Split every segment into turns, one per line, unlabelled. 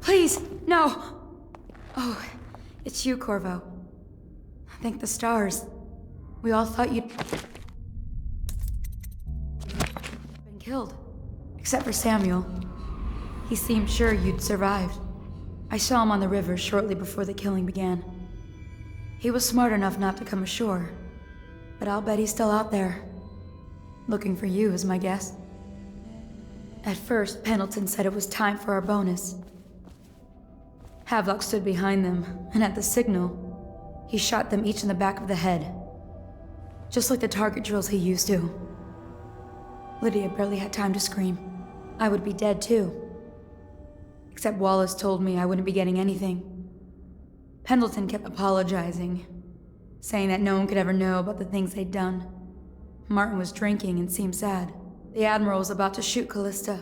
Please, no! Oh, it's you, Corvo. Thank the stars. We all thought you'd been killed. Except for Samuel. He seemed sure you'd survived. I saw him on the river shortly before the killing began. He was smart enough not to come ashore, but I'll bet he's still out there. Looking for you is my guess. At first, Pendleton said it was time for our bonus. Havelock stood behind them, and at the signal, he shot them each in the back of the head. Just like the target drills he used to. Lydia barely had time to scream. I would be dead too. Except Wallace told me I wouldn't be getting anything. Pendleton kept apologizing, saying that no one could ever know about the things they'd done. Martin was drinking and seemed sad. The Admiral was about to shoot Callista.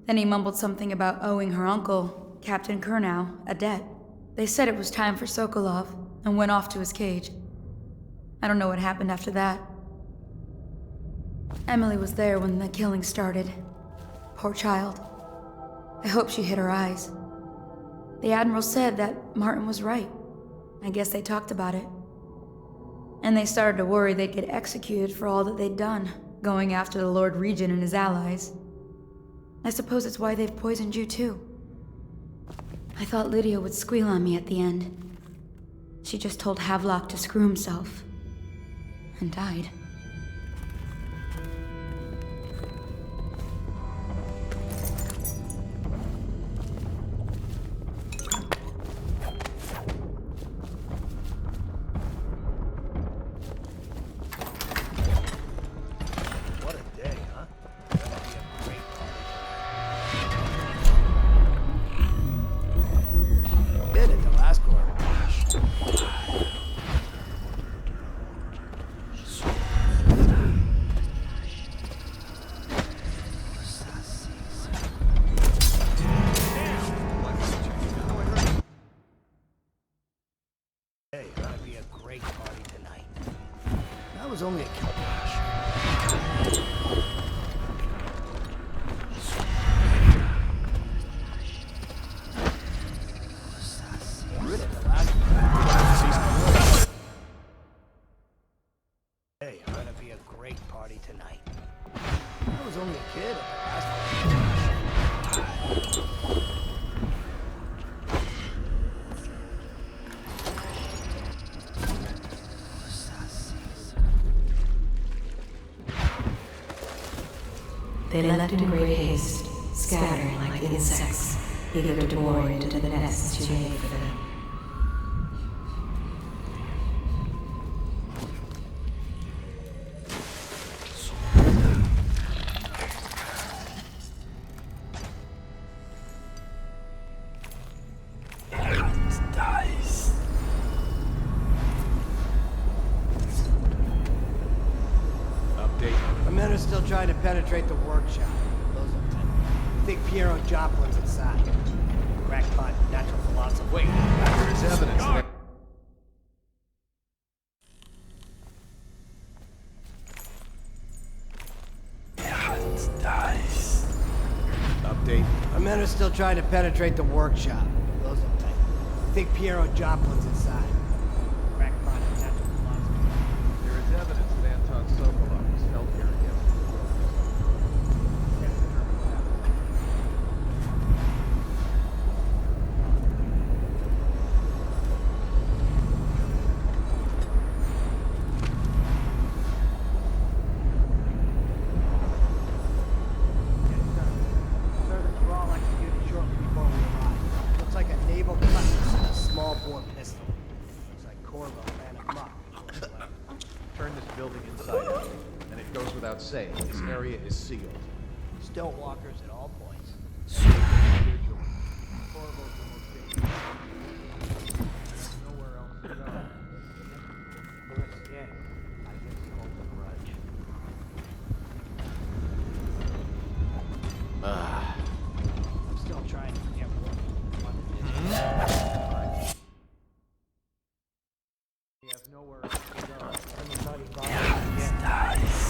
Then he mumbled something about owing her uncle, Captain Kurnow, a debt. They said it was time for Sokolov, and went off to his cage. I don't know what happened after that. Emily was there when the killing started. Poor child. I hope she hid her eyes. The Admiral said that Martin was right. I guess they talked about it. And they started to worry they'd get executed for all that they'd done, going after the Lord Regent and his allies. I suppose it's why they've poisoned you too. I thought Lydia would squeal on me at the end. She just told Havelock to screw himself. And died.
Was only a kill. Hey, gonna be a great party tonight. I was only a kid at the last one.
They left in great haste, scattering like insects, eager to bore into the nests you made for them.
Still trying to penetrate the workshop. Those are think Piero Joplin's inside. Crackpot, natural philosopher.
Wait, there's evidence there. Update.
Our men are still trying to penetrate the workshop. Those are think Piero Joplin's inside. Crackpot, natural philosopher.
There is evidence that Anton Sokolov was held here against his will. Saying this area is sealed.
Stonewalkers at all points. Nowhere else to go. Yeah, I guess he holds a grudge. I'm still trying to forget what. He has nowhere else to go. Everybody dies.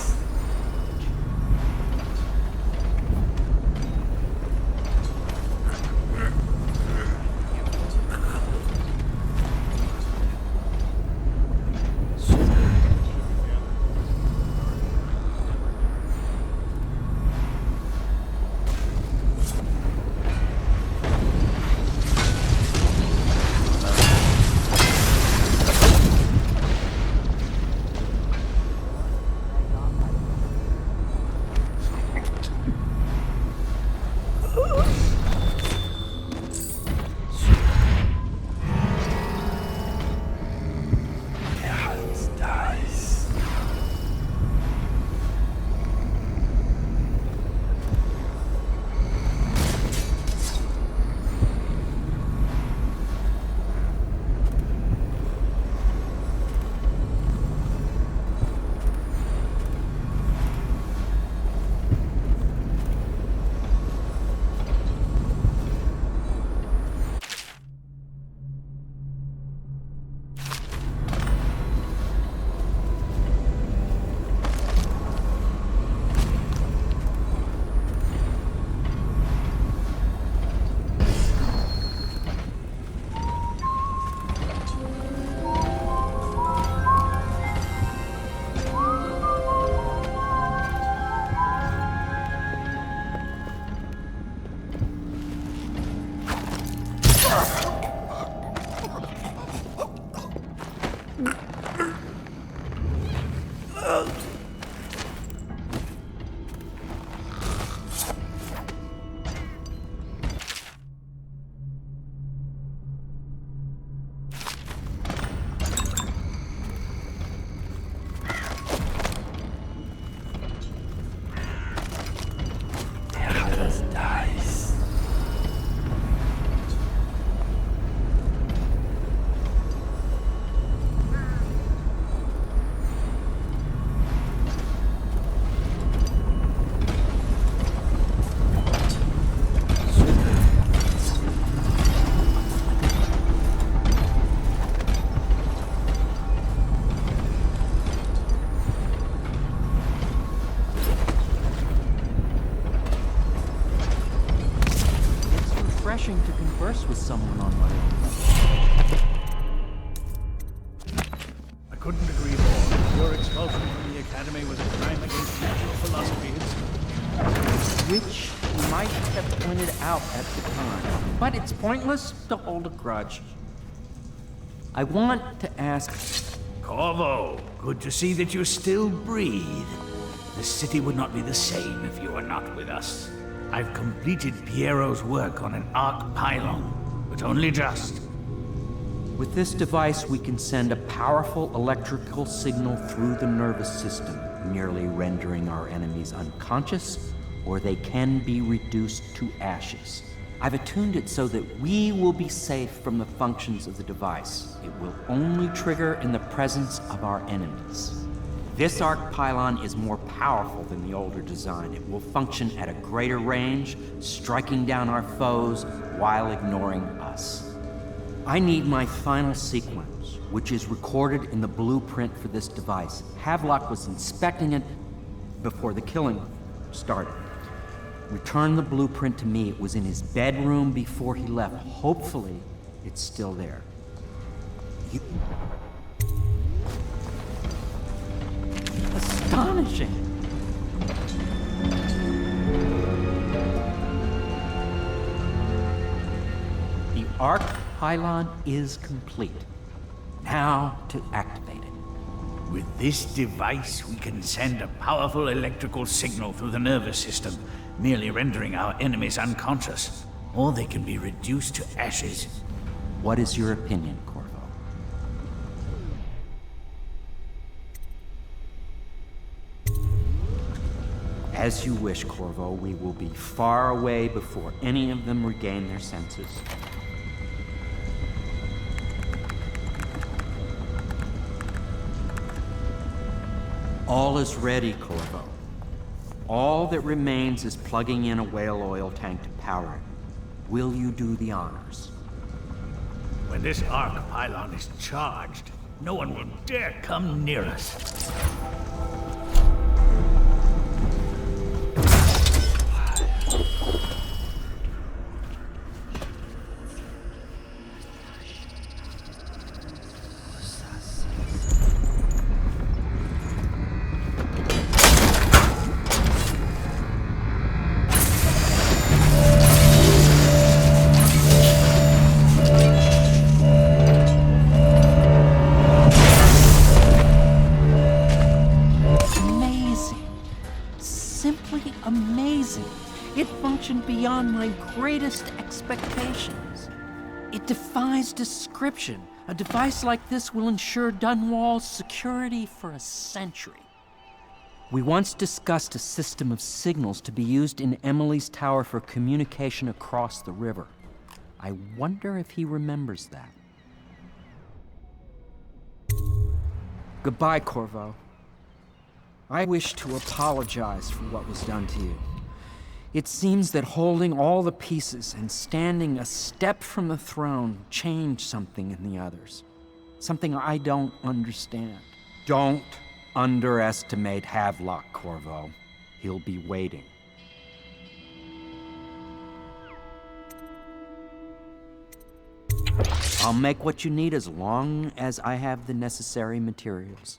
Refreshing to converse with someone on my own.
I couldn't agree more. Your expulsion from the Academy was a crime against natural philosophy.
Which you might have pointed out at the time. But it's pointless to hold a grudge. I want to ask...
Corvo, good to see that you still breathe. The city would not be the same if you were not with us. I've completed Piero's work on an arc pylon, but only just.
With this device, we can send a powerful electrical signal through the nervous system, merely rendering our enemies unconscious, or they can be reduced to ashes. I've attuned it so that we will be safe from the functions of the device. It will only trigger in the presence of our enemies. This arc pylon is more powerful than the older design. It will function at a greater range, striking down our foes while ignoring us. I need my final sequence, which is recorded in the blueprint for this device. Havelock was inspecting it before the killing started. Return the blueprint to me. It was in his bedroom before he left. Hopefully, it's still there. Astonishing! The arc pylon is complete. Now to activate it.
With this device, we can send a powerful electrical signal through the nervous system, merely rendering our enemies unconscious, or they can be reduced to ashes.
What is your opinion, Corvo? As you wish, Corvo. We will be far away before any of them regain their senses. All is ready, Corvo. All that remains is plugging in a whale oil tank to power it. Will you do the honors?
When this arc pylon is charged, no one will dare come near us.
Beyond my greatest expectations. It defies description. A device like this will ensure Dunwall's security for a century. We once discussed a system of signals to be used in Emily's tower for communication across the river. I wonder if he remembers that. Goodbye, Corvo. I wish to apologize for what was done to you. It seems that holding all the pieces and standing a step from the throne changed something in the others. Something I don't understand. Don't underestimate Havelock, Corvo. He'll be waiting. I'll make what you need as long as I have the necessary materials.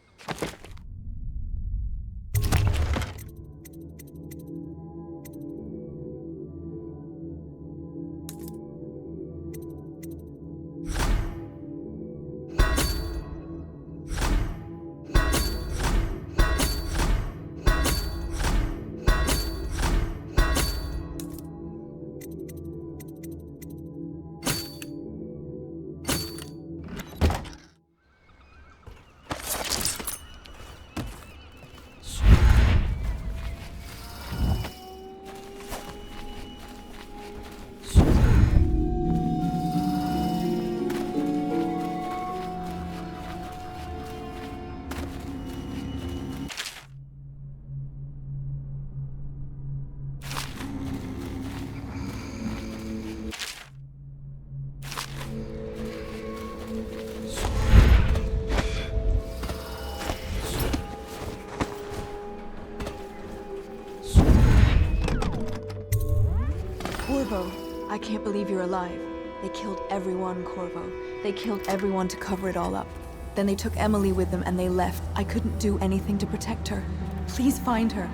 Corvo, I can't believe you're alive. They killed everyone, Corvo. They killed everyone to cover it all up. Then they took Emily with them and they left. I couldn't do anything to protect her. Please find her.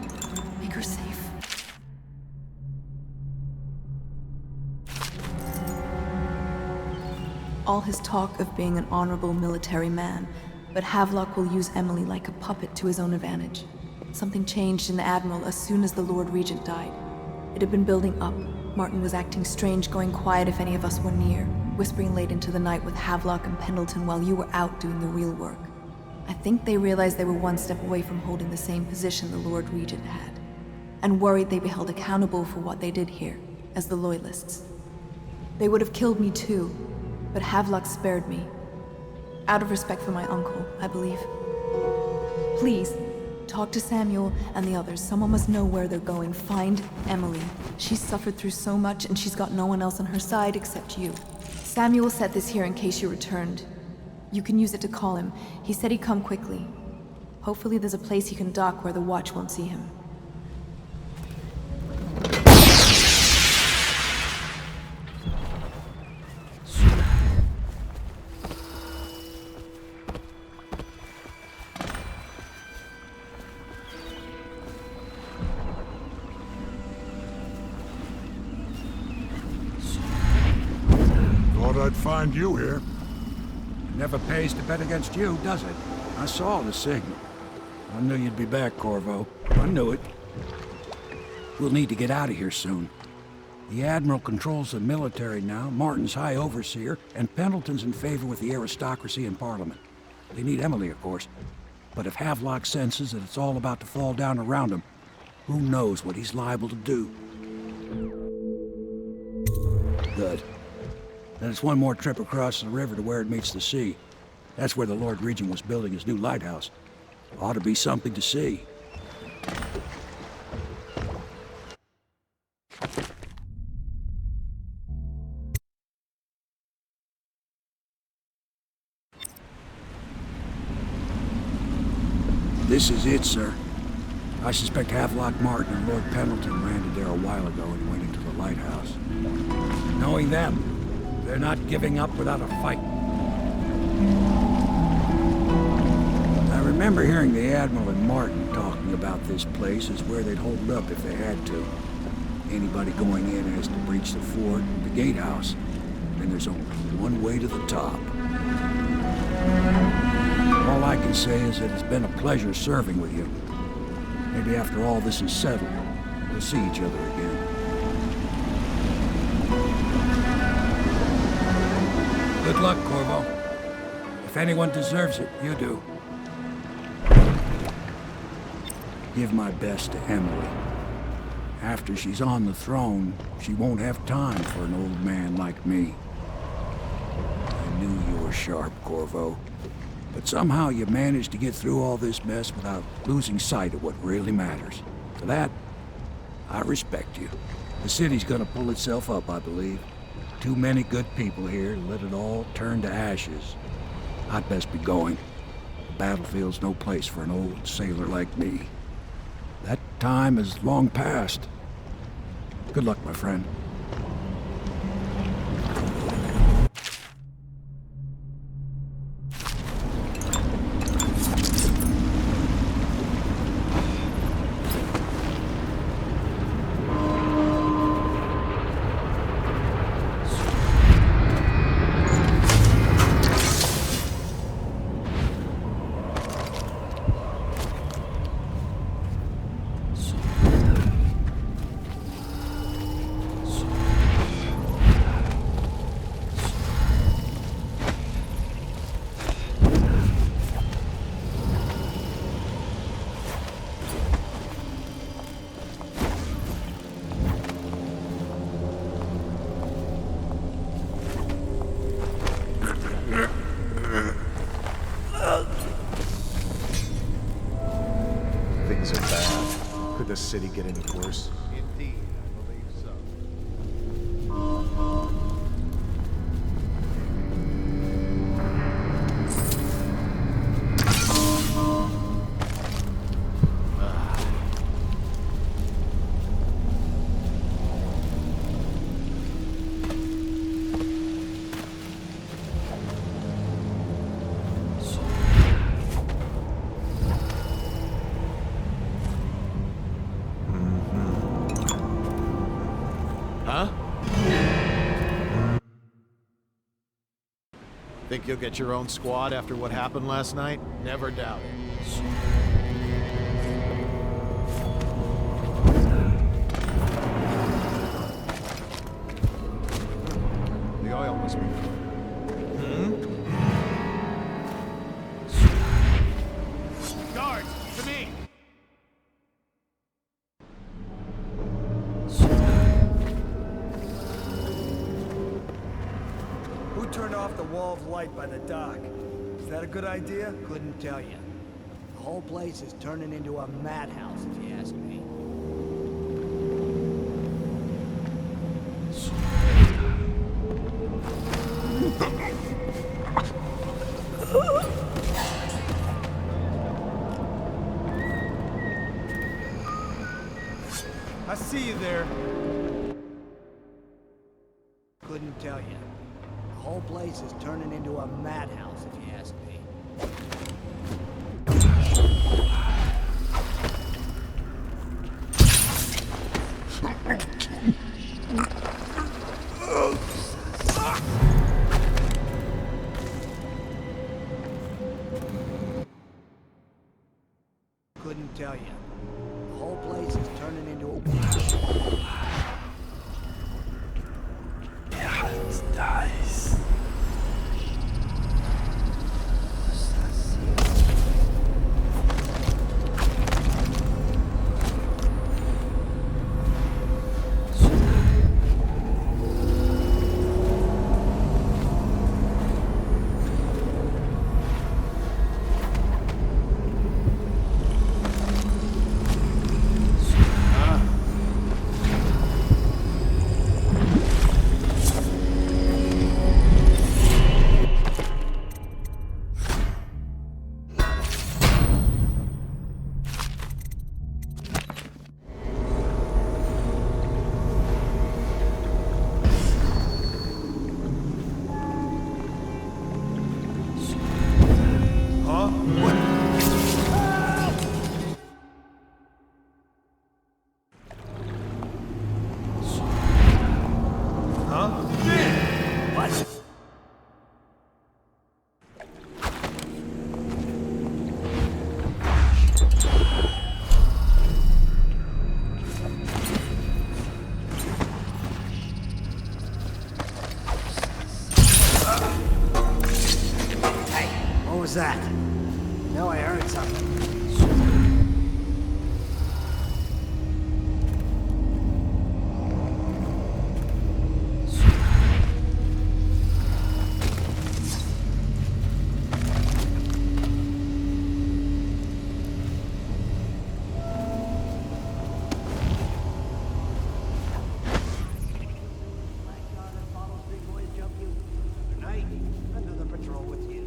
Make her safe. All his talk of being an honorable military man, but Havelock will use Emily like a puppet to his own advantage. Something changed in the Admiral as soon as the Lord Regent died. It had been building up. Martin was acting strange, going quiet if any of us were near, whispering late into the night with Havelock and Pendleton while you were out doing the real work. I think they realized they were one step away from holding the same position the Lord Regent had, and worried they'd be held accountable for what they did here, as the Loyalists. They would have killed me too, but Havelock spared me. Out of respect for my uncle, I believe. Please, talk to Samuel and the others. Someone must know where they're going. Find Emily. She's suffered through so much and she's got no one else on her side except you. Samuel set this here in case you returned. You can use it to call him. He said he'd come quickly. Hopefully there's a place he can dock where the watch won't see him.
I'd find you here.
It never pays to bet against you, does it? I saw the signal. I knew you'd be back, Corvo. I knew it. We'll need to get out of here soon. The Admiral controls the military now, Martin's High Overseer, and Pendleton's in favor with the aristocracy in Parliament. They need Emily, of course. But if Havelock senses that it's all about to fall down around him, who knows what he's liable to do? Good. Then it's one more trip across the river to where it meets the sea. That's where the Lord Regent was building his new lighthouse. Ought to be something to see. This is it, sir. I suspect Havelock Martin and Lord Pendleton landed there a while ago and went into the lighthouse. Knowing them, they're not giving up without a fight. I remember hearing the Admiral and Martin talking about this place as where they'd hold up if they had to. Anybody going in has to breach the fort, the gatehouse, and there's only one way to the top. All I can say is that it's been a pleasure serving with you. Maybe after all this is settled, we'll see each other again. Good luck, Corvo. If anyone deserves it, you do. Give my best to Emily. After she's on the throne, she won't have time for an old man like me. I knew you were sharp, Corvo. But somehow you managed to get through all this mess without losing sight of what really matters. For that, I respect you. The city's gonna pull itself up, I believe. Too many good people here to let it all turn to ashes. I'd best be going. The battlefield's no place for an old sailor like me. That time is long past. Good luck, my friend.
Things are bad. Could the city get any worse?
Indeed, I believe so.
Huh? Think you'll get your own squad after what happened last night? Never doubt it. The oil must be...
Guards, to me!
Who turned off the wall of light by the dock? Is that a good idea?
Couldn't tell you. The whole place is turning into a madhouse, if you ask me.
I see you there.
Couldn't tell you. The whole place is turning into a madhouse, if you ask me. Couldn't tell you. The whole place is turning into a...
Nice.
What was that? No, I heard something. Good night. Another patrol with you.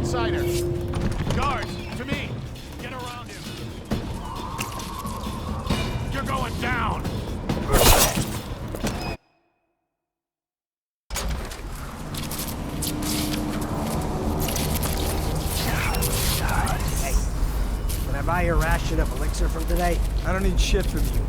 outsider. Guards, to me. Get around him. You're going down.
buy a ration of elixir from today?
I don't need shit from you.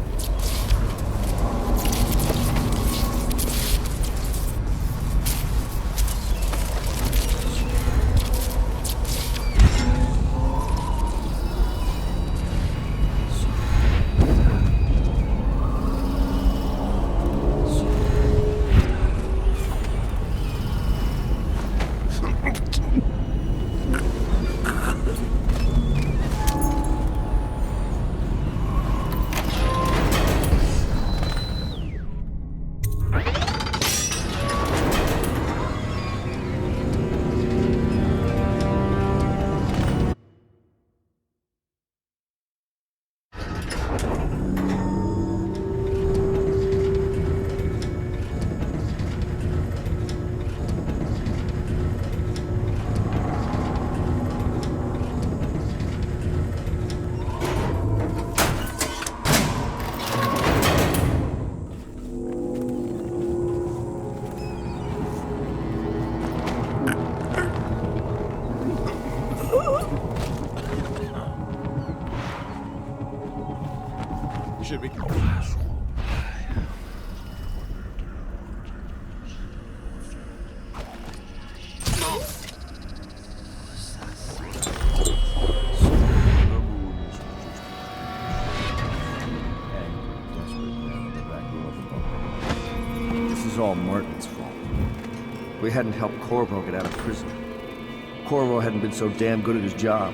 Should be.
This is all Martin's fault. We hadn't helped Corvo get out of prison. Corvo hadn't been so damn good at his job.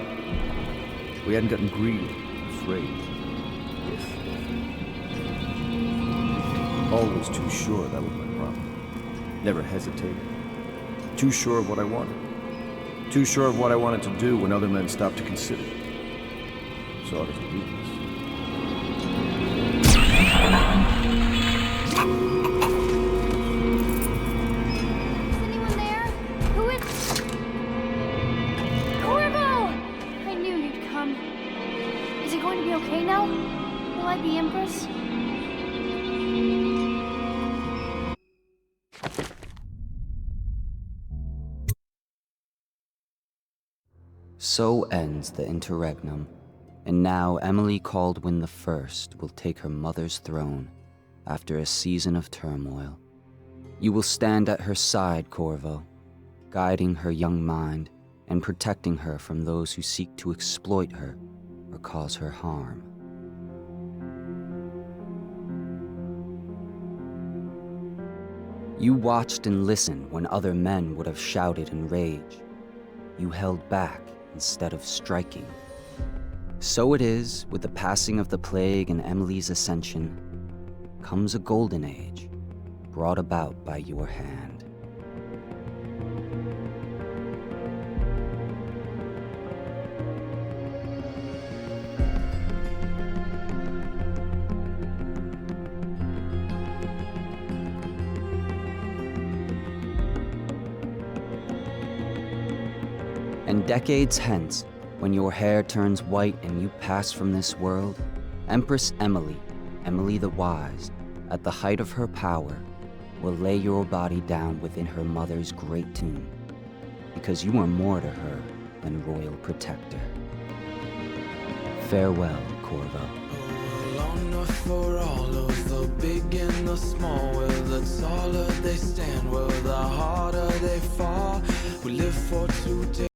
We hadn't gotten greedy, afraid. Always too sure that was my problem. Never hesitated. Too sure of what I wanted. Too sure of what I wanted to do when other men stopped to consider it. Saw it as a weakness.
Is anyone there? Who is... Corvo! I knew you'd come. Is it going to be okay now? Will I be Empress?
So ends the interregnum, and now Emily Caldwin the First will take her mother's throne after a season of turmoil. You will stand at her side, Corvo, guiding her young mind and protecting her from those who seek to exploit her or cause her harm. You watched and listened when other men would have shouted in rage. You held back instead of striking. So it is, with the passing of the plague and Emily's ascension, comes a golden age, brought about by your hand. And decades hence, when your hair turns white and you pass from this world, Empress Emily, Emily the Wise, at the height of her power, will lay your body down within her mother's great tomb, because you are more to her than royal protector. Farewell, Corvo.
Long enough for all of the big and the small, where the taller they stand, where the harder they fall. We live for today.